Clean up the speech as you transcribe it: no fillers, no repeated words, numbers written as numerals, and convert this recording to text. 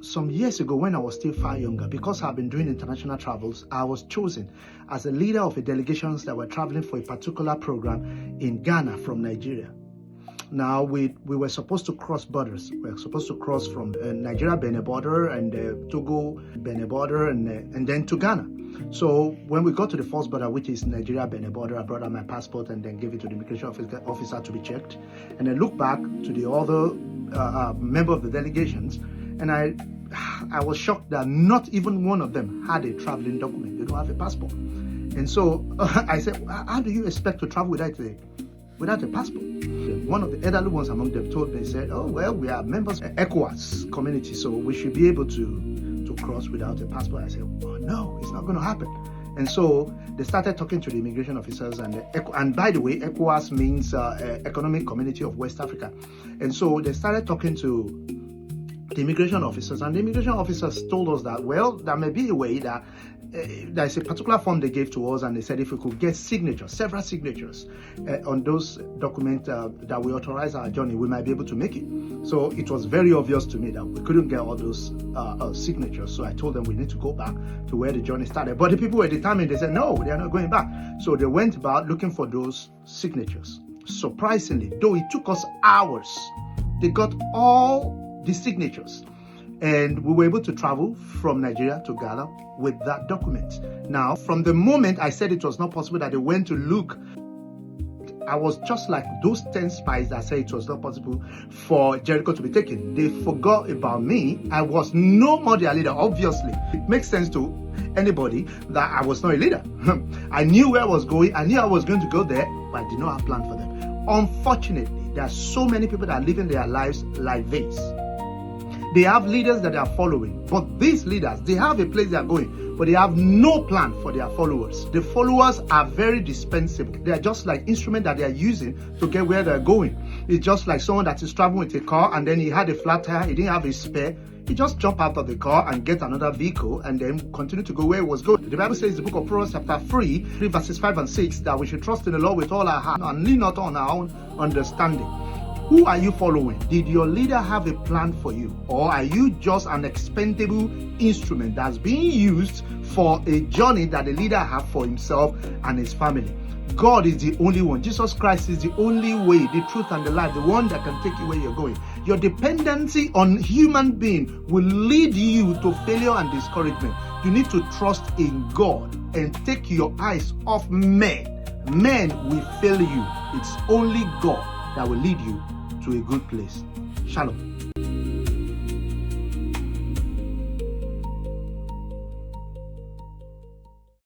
some years ago, when I was still far younger, because I've been doing international travels, I was chosen as a leader of a delegations that were traveling for a particular program in Ghana from Nigeria. Now, we were supposed to cross borders. We were supposed to cross from Nigeria-Benin border and Togo-Benin border and then to Ghana. So when we got to the first border, which is Nigeria-Benin border, I brought out my passport and then gave it to the immigration officer to be checked. And I looked back to the other member of the delegations, and I was shocked that not even one of them had a traveling document. They don't have a passport. And so I said, how do you expect to travel without a passport? One of the elderly ones among them told me, said, oh, well, we are members of ECOWAS community, so we should be able to cross without a passport. I said, oh, no, it's not going to happen. And so they started talking to the immigration officers, and by the way, ECOWAS means Economic Community of West Africa. And so they started talking to the immigration officers, and the immigration officers told us that, well, there may be a way that there's a particular form they gave to us, and they said if we could get signatures, several signatures on those documents that we authorize our journey, we might be able to make it. So it was very obvious to me that we couldn't get all those signatures. So I told them we need to go back to where the journey started. But the people were determined. They said, no, they are not going back. So they went about looking for those signatures. Surprisingly, though it took us hours, they got all the signatures. And we were able to travel from Nigeria to Ghana with that document. Now, from the moment I said it was not possible that they went to look, I was just like those 10 spies that said it was not possible for Jericho to be taken. They forgot about me. I was no more their leader, obviously. It makes sense to anybody that I was not a leader. I knew where I was going. I knew I was going to go there, but I did not have a plan for them. Unfortunately, there are so many people that are living their lives like this. They have leaders that they are following, but these leaders, they have a place they are going, but they have no plan for their followers. The followers are very dispensable. They are just like instruments that they are using to get where they're going. It's just like someone that is traveling with a car and then he had a flat tire, he didn't have a spare. He just jump out of the car and get another vehicle and then continue to go where he was going. The Bible says in the book of Proverbs chapter 3 verses 5 and 6 that we should trust in the Lord with all our heart and lean not on our own understanding. Who are you following? Did your leader have a plan for you? Or are you just an expendable instrument that's being used for a journey that the leader has for himself and his family? God is the only one. Jesus Christ is the only way, the truth, and the life, the one that can take you where you're going. Your dependency on human being will lead you to failure and discouragement. You need to trust in God and take your eyes off men. Men will fail you. It's only God that will lead you to a good place. Shalom.